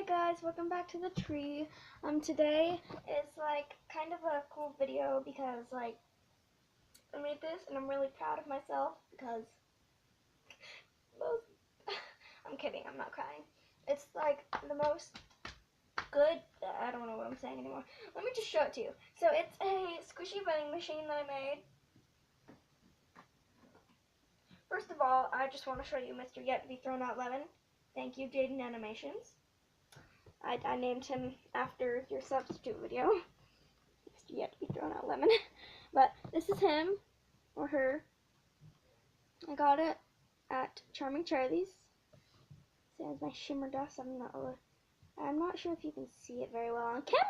Hey guys, welcome back to the tree. Today is like kind of a cool video because like I made this and I'm really proud of myself because I'm kidding, I'm not crying. It's like the most good, I don't know what I'm saying anymore. Let me just show it to you. So it's a squishy vending machine that I made. First of all, I just want to show you Mr. Yet to Be Thrown Out Lemon. Thank you, Jaden Animations. I named him after your substitute video. Mr. Yet to Be Thrown Out Lemon. But this is him, or her. I got it at Charming Charlie's. It has my shimmer dust. I'm not sure if you can see it very well on camera.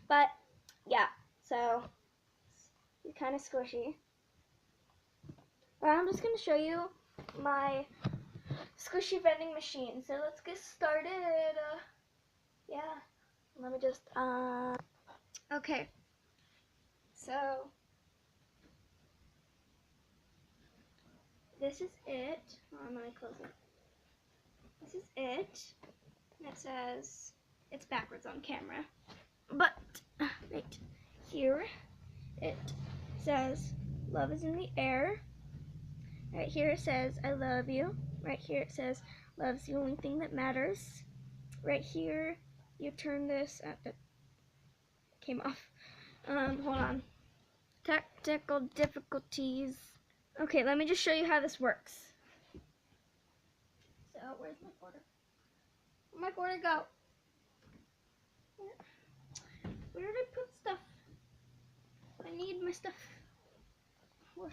But, yeah. So, it's kind of squishy. But I'm just going to show you my squishy vending machine. So let's get started. Yeah, let me just, okay, so, this is it. I'm going to close it. This is it. It says, it's backwards on camera, but, right here, it says, love is in the air. Right here it says, I love you. Right here it says, love's the only thing that matters. Right here, you turn this, that came off. Hold on. Technical difficulties. Okay, let me just show you how this works. So, where's my quarter? Where'd my quarter go? Where did I put stuff? I need my stuff. Where?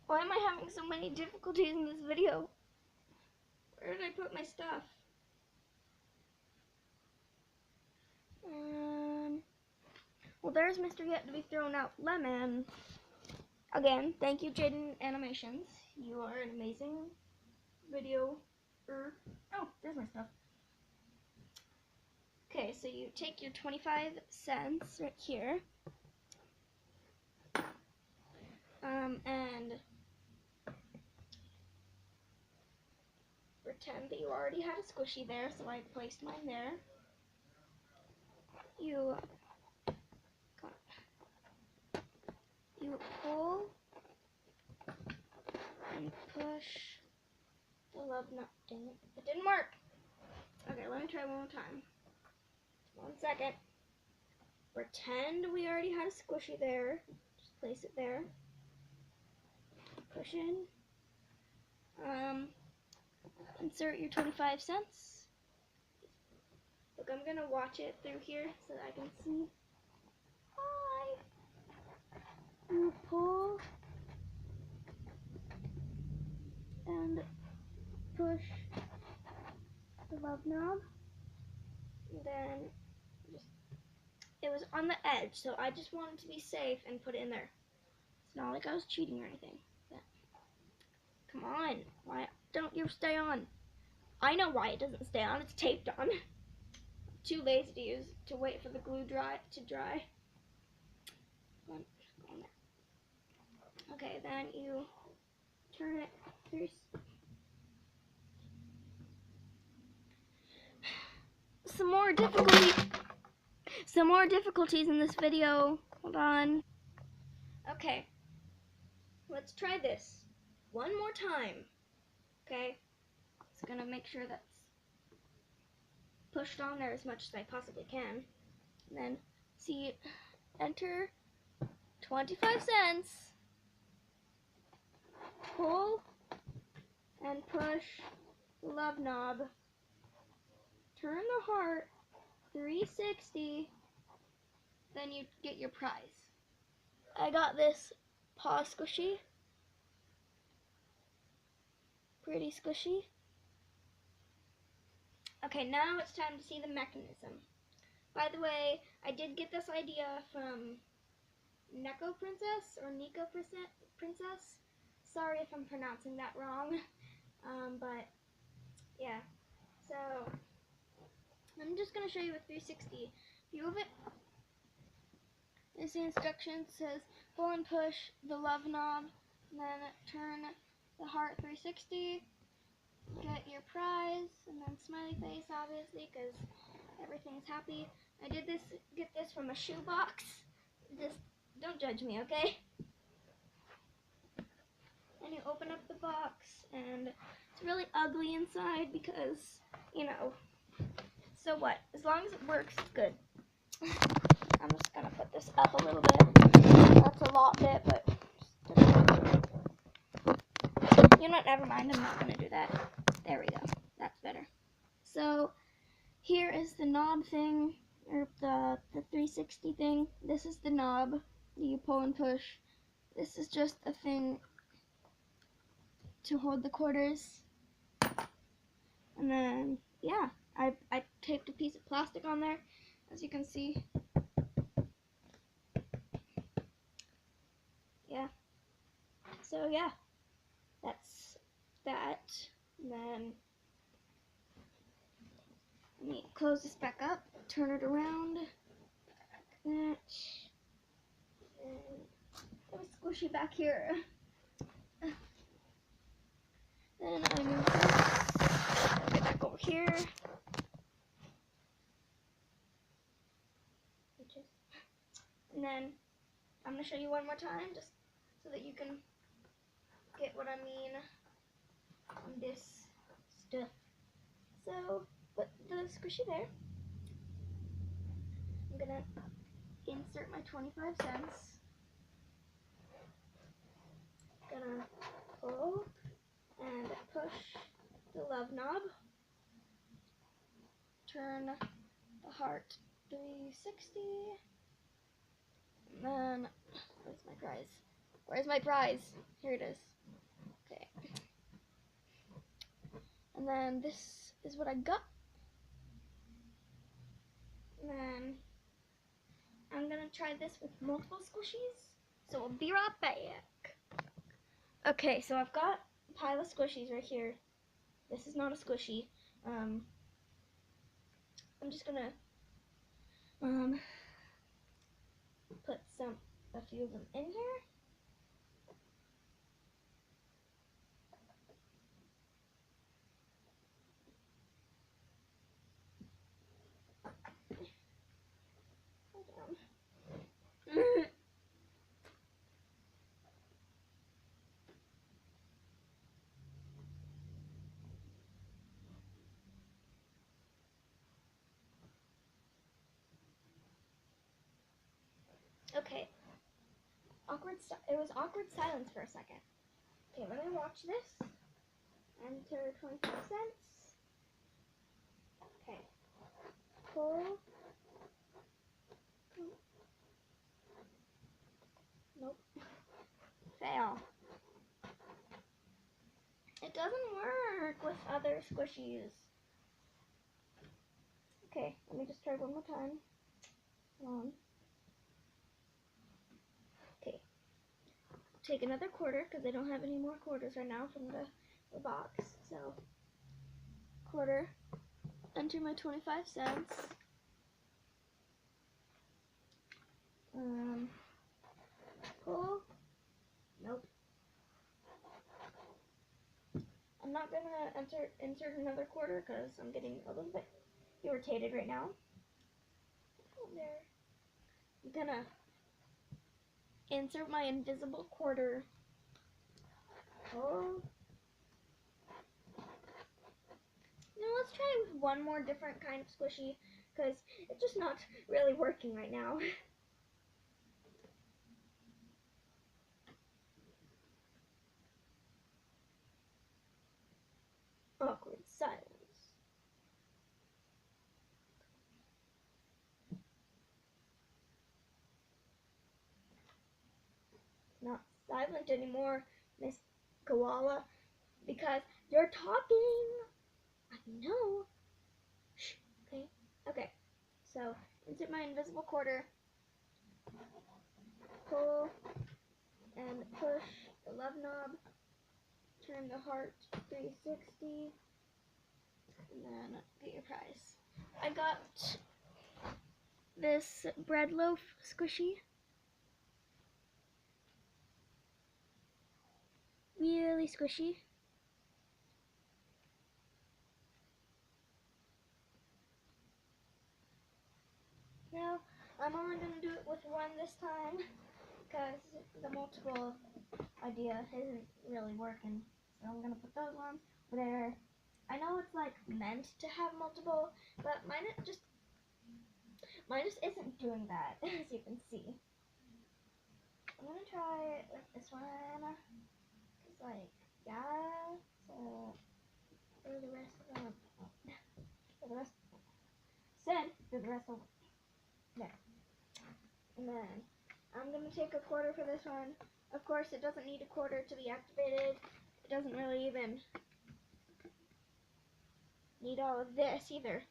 Why am I having so many difficulties in this video? Where did I put my stuff? Well, there's Mr. Yet to Be Thrown Out Lemon. Again, thank you, Jaden Animations. You are an amazing video. Oh, there's my stuff. Okay, so you take your 25 cents right here. And pretend that you already had a squishy there, so I placed mine there. You pull and push the love nut. Dang it, it didn't work. Okay, let me try one more time. 1 second. Pretend we already had a squishy there. Just place it there. Push in. Insert your 25 cents. Look, I'm gonna watch it through here so that I can see. Hi. You pull and push the love knob. And then it was on the edge, so I just wanted to be safe and put it in there. It's not like I was cheating or anything. But come on, why don't you stay on? I know why it doesn't stay on. It's taped on. I'm too lazy to wait for the glue to dry. Okay, then you turn it through. Some more difficulties in this video. Hold on. Okay, let's try this one more time. Okay, just gonna make sure that's pushed on there as much as I possibly can. And then see, enter 25 cents. Pull and push the love knob. Turn the heart 360. Then you get your prize. I got this paw squishy. Pretty squishy. Okay, now it's time to see the mechanism. By the way, I did get this idea from Neko Princess or Nico Princess. Sorry if I'm pronouncing that wrong. But yeah. So I'm just gonna show you a 360 view of it. This instruction says pull and push the love knob, and then turn the heart 360, get your prize, and then smiley face, obviously, because everything's happy. I did get this from a shoebox. Just don't judge me, okay? And you open up the box, and it's really ugly inside because, you know, so what? As long as it works, it's good. I'm just gonna put this up a little bit. That's a lot bit, but you know what? Never mind. I'm not gonna do that. There we go. That's better. So here is the knob thing, or the 360 thing. This is the knob that you pull and push. This is just a thing to hold the quarters. And then, yeah, I taped a piece of plastic on there, as you can see. Yeah. So, yeah, that's that. And then, let me close this back up, turn it around, like that. And it was squishy back here. Then I move this, get back over here. And then I'm going to show you one more time, just so that you can get what I mean on this stuff. So, put the squishy there. I'm going to insert my 25 cents. Gonna pull and push the love knob. Turn the heart 360. And then, where's my prize? Where's my prize? Here it is. Okay. And then this is what I got. And then I'm gonna try this with multiple squishies. So we'll be right back. Okay, so I've got a pile of squishies right here. This is not a squishy. I'm just gonna put a few of them in here. Okay. It was awkward silence for a second. Okay, let me watch this. Enter 25 cents. Okay. Pull. Nope. Fail. It doesn't work with other squishies. Okay, let me just try one more time. Hold on. Okay. Take another quarter, because I don't have any more quarters right now from the box. So, quarter. Enter my 25 cents. Pull. Nope. I'm not gonna insert another quarter because I'm getting a little bit irritated right now. There. I'm gonna insert my invisible quarter. Oh. Now let's try it with one more different kind of squishy because it's just not really working right now. Awkward silence. Not silent anymore, Miss Koala, because you're talking. I know. Shh. Okay. Okay. So insert my invisible quarter. Pull and push the love knob. Turn the heart 360. And then get your prize. I got this bread loaf squishy. really squishy. Now, I'm only going to do it with one this time because the multiple idea isn't really working. So I'm going to put those ones there. I know it's like meant to have multiple, but mine just isn't doing that, as you can see. I'm going to try with this one. It's like, yeah, so for the rest of them, for the rest, for the rest of there. And then I'm going to take a quarter for this one. Of course, it doesn't need a quarter to be activated. It doesn't really even need all of this either.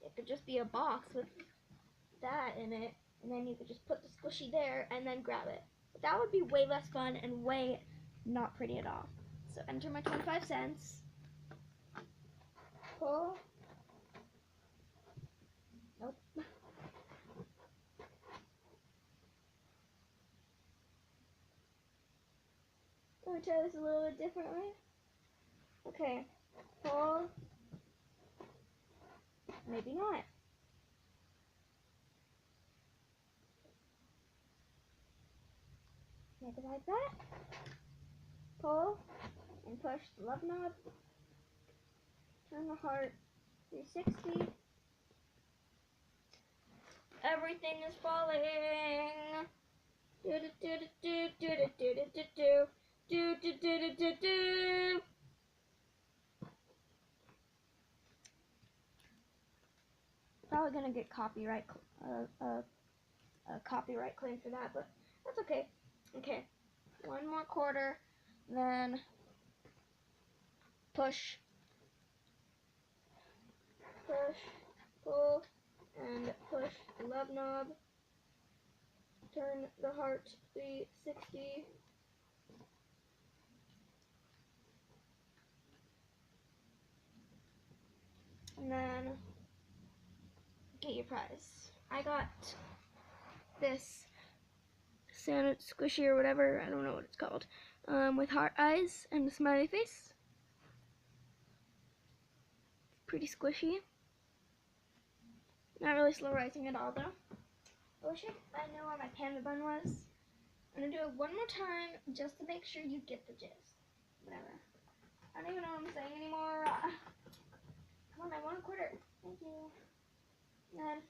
It could just be a box with that in it, and then you could just put the squishy there and then grab it. But that would be way less fun and way not pretty at all. So enter my 25 cents. Pull. Nope. Let me try this a little bit differently. Okay. Pull. Maybe not. Make it like that. Pull and push the love knob. Turn the heart 360. Everything is falling. Do do do do do do do do do do do do do do. Probably gonna get copyright claim for that, but that's okay. Okay, one more quarter, then push, pull, and push the love knob. Turn the heart 360. And then get your prize. I got this Santa squishy or whatever, I don't know what it's called, with heart eyes and a smiley face. Pretty squishy. Not really slow rising at all though. I wish I knew where my panda bun was. I'm gonna do it one more time just to make sure you get the gist. Whatever. I don't even know what I'm saying anymore. Come on, I want a quarter. Thank you. And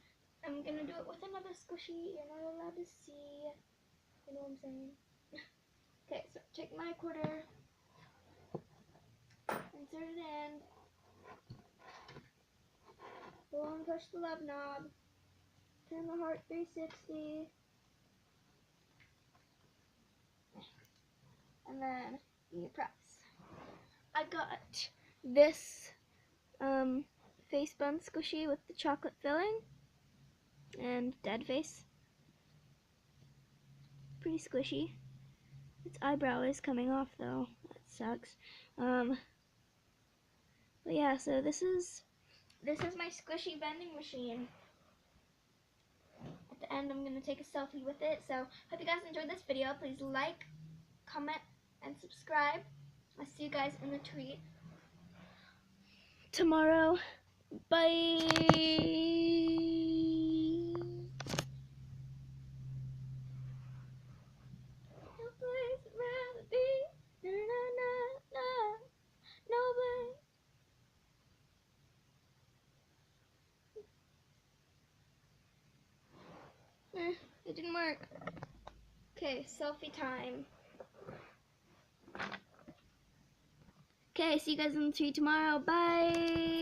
I'm gonna do it with another squishy. You're not allowed to see. You know what I'm saying? Okay, so take my quarter, insert it in, pull and push the love knob, turn the heart 360, and then your prize. I got this face bun squishy with the chocolate filling and dead face. Pretty squishy. Its eyebrow is coming off though. That sucks. But yeah, so this is my squishy vending machine. At the end, I'm gonna take a selfie with it. So hope you guys enjoyed this video. Please like, comment, and subscribe. I'll see you guys in the treat tomorrow. Bye. It didn't work. Okay, selfie time. Okay, see you guys in the tree tomorrow. Bye.